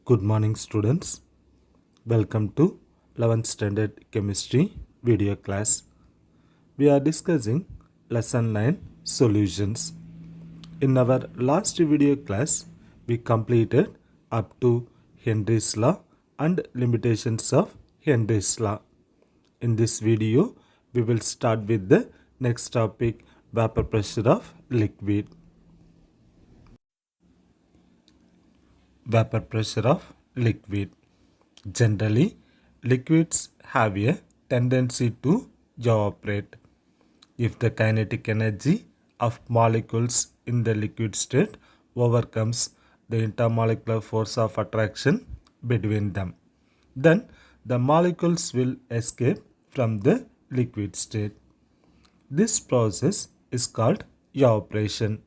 Good morning, students. Welcome to 11th Standard Chemistry video class. We are discussing Lesson 9 Solutions. In our last video class, we completed up to Henry's Law and limitations of Henry's Law. In this video, we will start with the next topic, vapor pressure of liquid. Vapor pressure of liquid. Generally, liquids have a tendency to evaporate. If the kinetic energy of molecules in the liquid state overcomes the intermolecular force of attraction between them, then the molecules will escape from the liquid state. This process is called evaporation.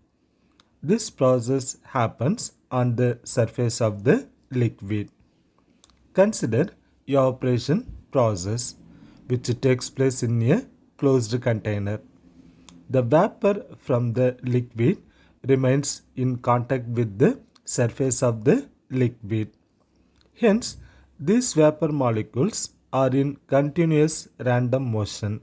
This process happens on the surface of the liquid. Consider evaporation process which takes place in a closed container. The vapor from the liquid remains in contact with the surface of the liquid. Hence, these vapor molecules are in continuous random motion.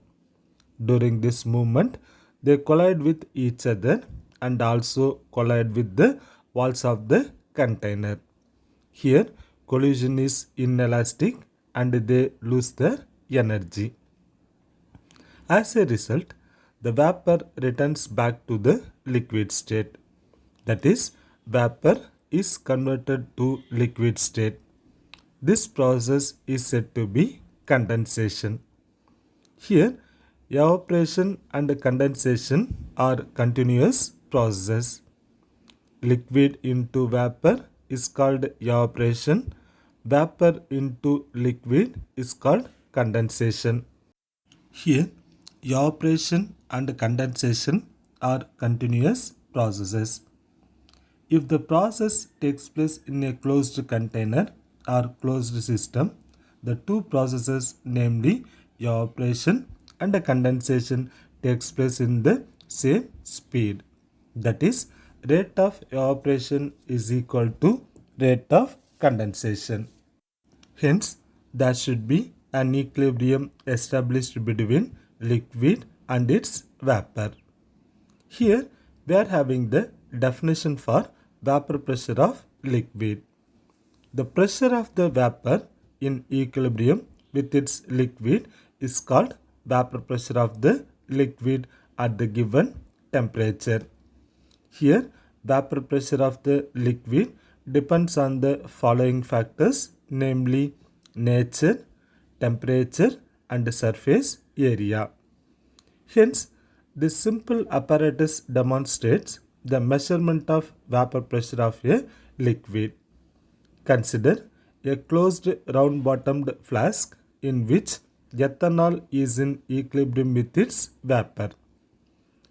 During this movement, they collide with each other and also collide with the walls of the container. Here, collision is inelastic and they lose their energy. As a result, the vapor returns back to the liquid state. That is, vapor is converted to liquid state. This process is said to be condensation. Here, evaporation and condensation are continuous processes. Liquid into vapor is called evaporation. Vapor into liquid is called condensation. Here, evaporation and condensation are continuous processes. If the process takes place in a closed container or closed system, the two processes, namely evaporation and condensation, takes place in the same speed. That is, rate of evaporation is equal to rate of condensation. Hence, there should be an equilibrium established between liquid and its vapor. Here, we are having the definition for vapor pressure of liquid. The pressure of the vapor in equilibrium with its liquid is called vapor pressure of the liquid at the given temperature. Here, vapor pressure of the liquid depends on the following factors, namely nature, temperature, and surface area. Hence, this simple apparatus demonstrates the measurement of vapor pressure of a liquid. Consider a closed round-bottomed flask in which ethanol is in equilibrium with its vapor.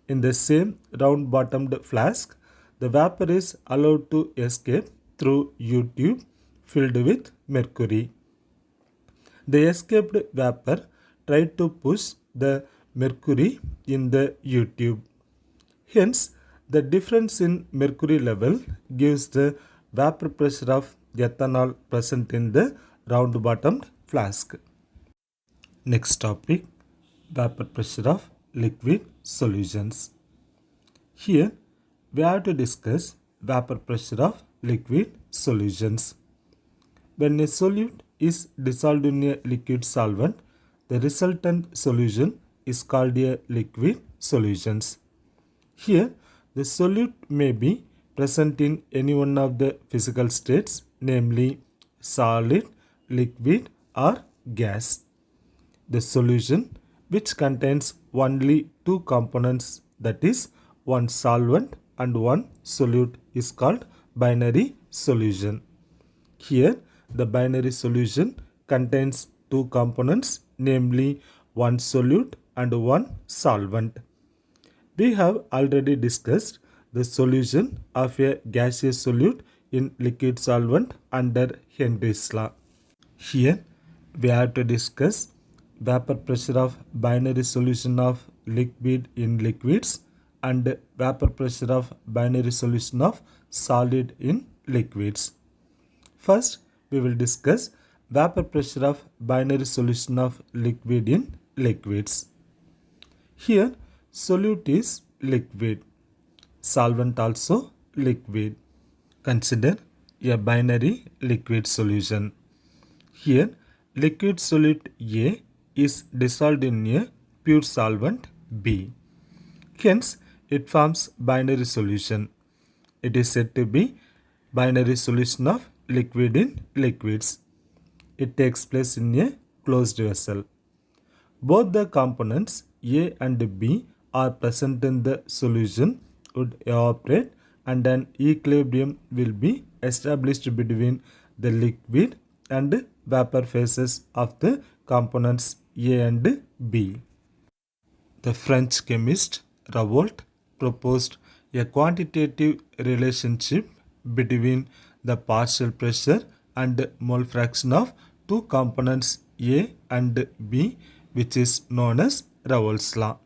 In the same round-bottomed flask, the vapor is allowed to escape through U-tube filled with mercury. The escaped vapor tried to push the mercury in the U-tube. Hence, the difference in mercury level gives the vapor pressure of ethanol present in the round-bottomed flask. Next topic, vapor pressure of liquid solutions. Here, we have to discuss vapor pressure of liquid solutions. When a solute is dissolved in a liquid solvent, the resultant solution is called a liquid solutions. Here, the solute may be present in any one of the physical states, namely solid, liquid, or gas. The solution which contains only two components, that is, one solvent and one solute, is called binary solution. Here, the binary solution contains two components, namely one solute and one solvent. We have already discussed the solution of a gaseous solute in liquid solvent under Henry's law. Here, we have to discuss vapor pressure of binary solution of liquid in liquids and vapor pressure of binary solution of solid in liquids. First, we will discuss vapor pressure of binary solution of liquid in liquids. Here, solute is liquid, solvent also liquid. Consider a binary liquid solution. Here, liquid solute A is dissolved in a pure solvent B. Hence, it forms binary solution. It is said to be binary solution of liquid in liquids. It takes place in a closed vessel. Both the components A and B are present in the solution would evaporate and an equilibrium will be established between the liquid and vapor phases of the components A and B. The French chemist Raoult proposed a quantitative relationship between the partial pressure and mole fraction of two components A and B, which is known as Raoult's law.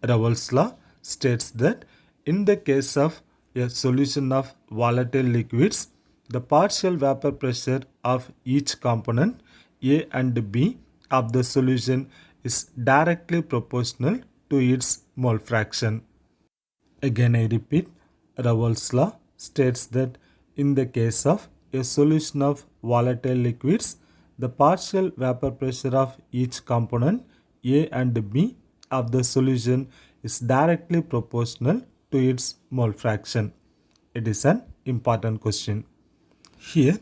Raoult's law states that in the case of a solution of volatile liquids, the partial vapor pressure of each component A and B of the solution is directly proportional to its mole fraction. Again I repeat, Raoult's law states that in the case of a solution of volatile liquids, the partial vapor pressure of each component A and B of the solution is directly proportional to its mole fraction. It is an important question. Here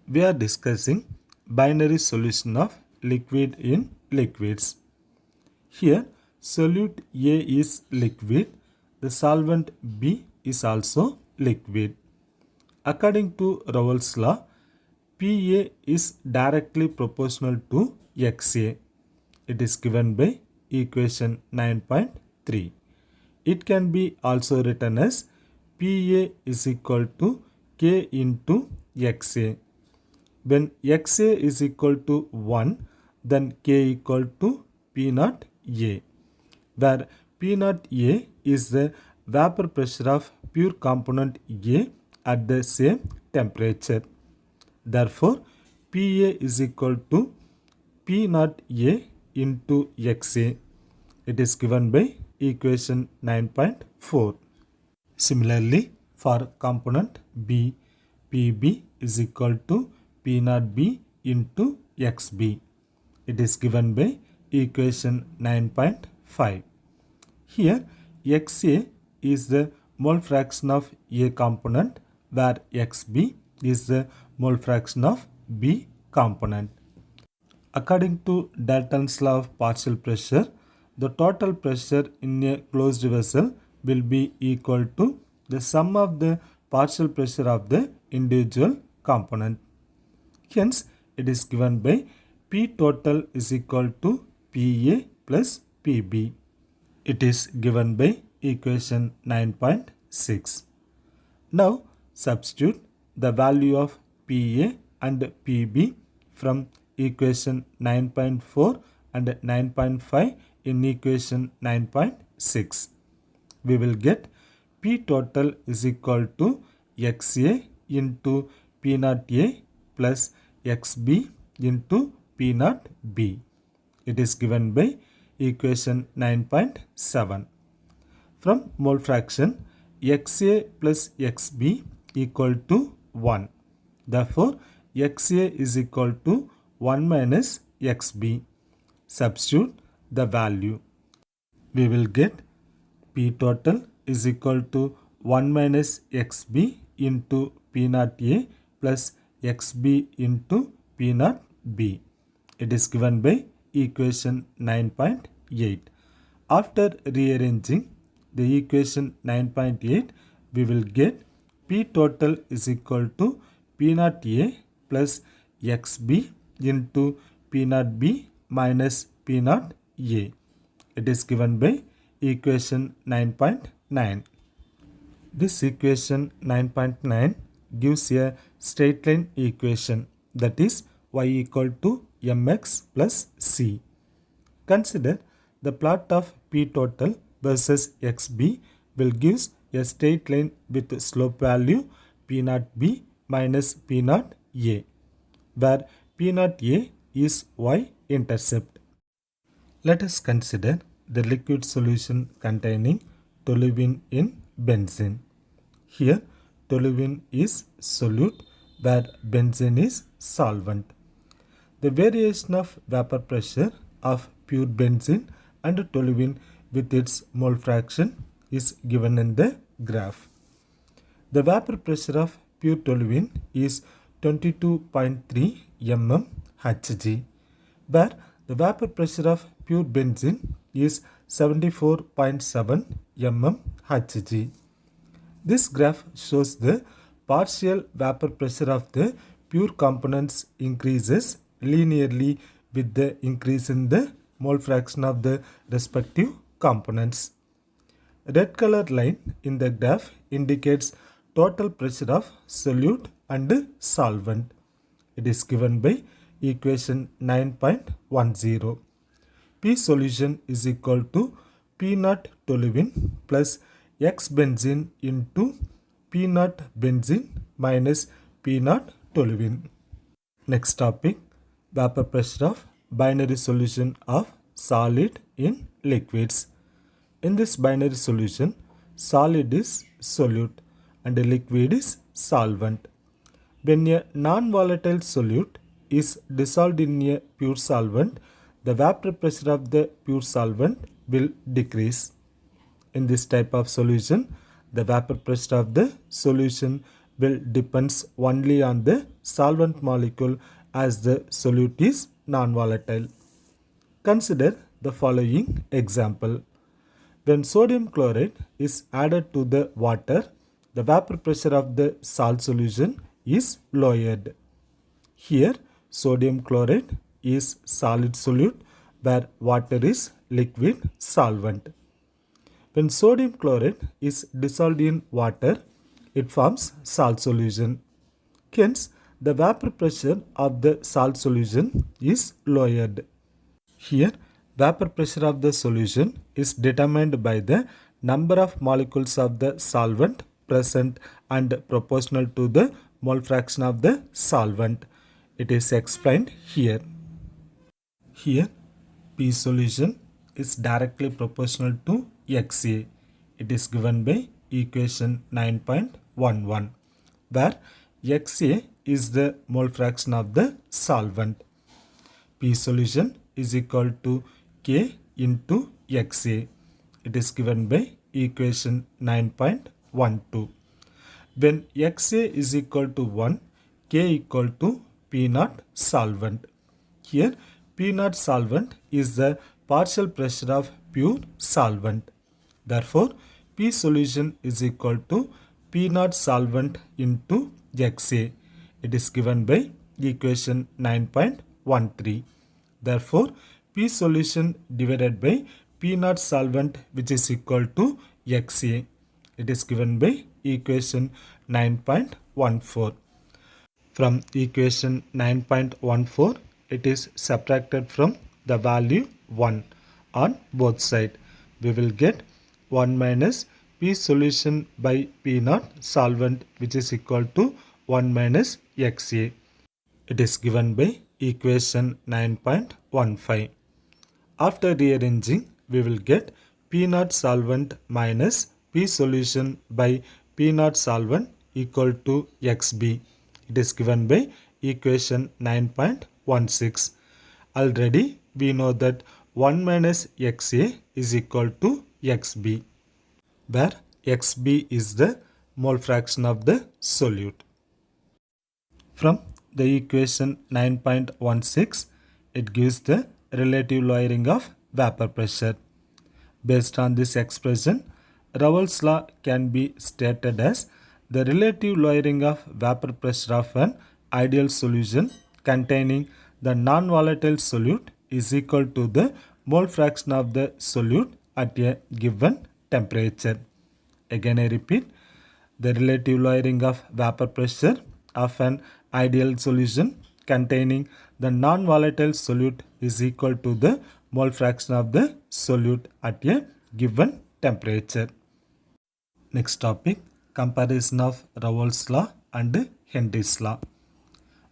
we are discussing binary solution of liquid in liquids. Here solute A is liquid, the solvent B is also liquid. According to Raoult's law, PA is directly proportional to XA. It is given by equation 9.3. It can be also written as PA is equal to K into XA. When XA is equal to 1, then K equal to P naught A, where P naught A is the vapor pressure of pure component A at the same temperature. Therefore, PA is equal to P naught A into XA. It is given by equation 9.4. Similarly, for component B, PB is equal to P naught B into XB. It is given by equation 9.5. Here, XA is the mole fraction of A component, where XB is the mole fraction of B component. According to Dalton's law of partial pressure, the total pressure in a closed vessel will be equal to the sum of the partial pressure of the individual component. Hence, it is given by P total is equal to PA plus PB. It is given by equation 9.6. Now, substitute the value of PA and PB from equation 9.4 and 9.5 in equation 9.6. We will get P total is equal to XA into P naught A plus XB into P naught B. It is given by equation 9.7. From mole fraction, XA plus XB equal to 1. Therefore, XA is equal to 1 minus XB. Substitute the value. We will get P total is equal to 1 minus XB into P naught A plus XB into P naught B. It is given by equation 9.8. After rearranging the equation 9.8, we will get P total is equal to P naught A plus XB into P naught B minus P naught A. It is given by equation 9.9. This equation 9.9 gives a straight line equation, that is y equal to mx plus c. Consider the plot of P total versus XB will give a straight line with slope value P naught B minus P naught A. where P naught A is y-intercept. Let us consider the liquid solution containing toluene in benzene. Here, toluene is solute where benzene is solvent. The variation of vapor pressure of pure benzene and toluene with its mole fraction is given in the graph. The vapor pressure of pure toluene is 22.3 mm Hg, where the vapor pressure of pure benzene is 74.7 mm Hg. This graph shows the partial vapor pressure of the pure components increases linearly with the increase in the mole fraction of the respective components. Red color line in the graph indicates total pressure of solute and solvent. It is given by equation 9.10. P solution is equal to P naught toluene plus X benzene into P naught benzene minus P naught toluene. Next topic, vapor pressure of binary solution of solid in liquids. In this binary solution, solid is solute and liquid is solvent. When a non-volatile solute is dissolved in a pure solvent, the vapor pressure of the pure solvent will decrease. In this type of solution, the vapor pressure of the solution will depends only on the solvent molecule as the solute is non-volatile. Consider the following example. When sodium chloride is added to the water, the vapor pressure of the salt solution is lowered. Here, sodium chloride is solid solute where water is liquid solvent. When sodium chloride is dissolved in water, it forms salt solution. Hence, the vapor pressure of the salt solution is lowered. Here, vapor pressure of the solution is determined by the number of molecules of the solvent present and proportional to the mole fraction of the solvent. It is explained here. Here, P solution is directly proportional to XA. It is given by equation 9.11, where XA is the mole fraction of the solvent. P solution is equal to K into XA. It is given by equation 9.12. When XA is equal to 1, K equal to P naught solvent. Here P naught solvent is the partial pressure of pure solvent. Therefore, P solution is equal to P naught solvent into XA. It is given by equation 9.13. Therefore, P solution divided by P naught solvent, which is equal to XA. It is given by equation 9.14. From equation 9.14, it is subtracted from the value 1 on both sides. We will get 1 minus P solution by P naught solvent, which is equal to 1 minus XA. It is given by equation 9.15. After rearranging, we will get P naught solvent minus P solution by P naught solvent equal to XB. It is given by equation 9.16. Already we know that 1 minus XA is equal to XB, where XB is the mole fraction of the solute. From the equation 9.16, it gives the relative lowering of vapor pressure. Based on this expression, Raoult's law can be stated as the relative lowering of vapor pressure of an ideal solution containing the non-volatile solute is equal to the mole fraction of the solute at a given temperature. Again I repeat, the relative lowering of vapor pressure of an ideal solution containing the non-volatile solute is equal to the mole fraction of the solute at a given temperature. Next topic, comparison of Raoult's law and Henry's law.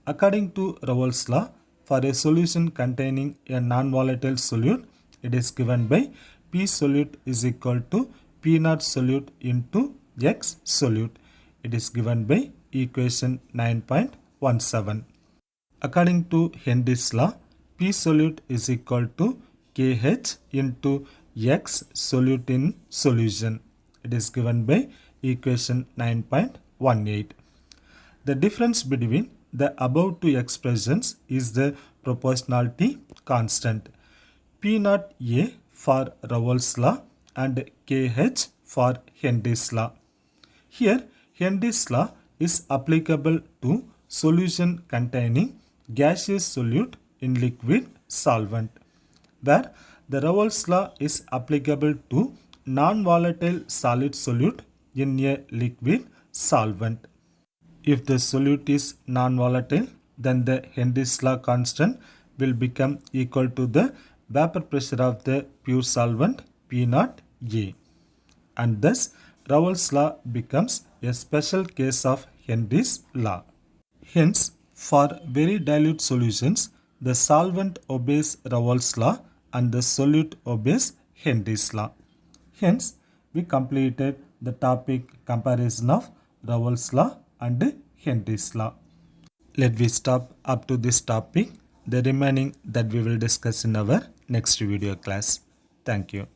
According to Raoult's law, for a solution containing a non-volatile solute, it is given by P solute is equal to P naught solute into X solute. It is given by equation 9.17. According to Henry's law, P solute is equal to Kh into X solute in solution. It is given by equation 9.18. The difference between the above two expressions is the proportionality constant. P naught A for Raoult's law and Kh for Henry's law. Here, Henry's law is applicable to solution containing gaseous solute in liquid solvent, where the Raoult's law is applicable to non-volatile solid solute in a liquid solvent. If the solute is non-volatile, then the Henry's law constant will become equal to the vapor pressure of the pure solvent P naught A, and thus Raoult's law becomes a special case of Henry's law. Hence, for very dilute solutions, the solvent obeys Raoult's law and the solute obeys Henry's law. Hence, we completed the topic comparison of Raoult's law and Henry's law. Let we stop up to this topic. The remaining that we will discuss in our next video class. Thank you.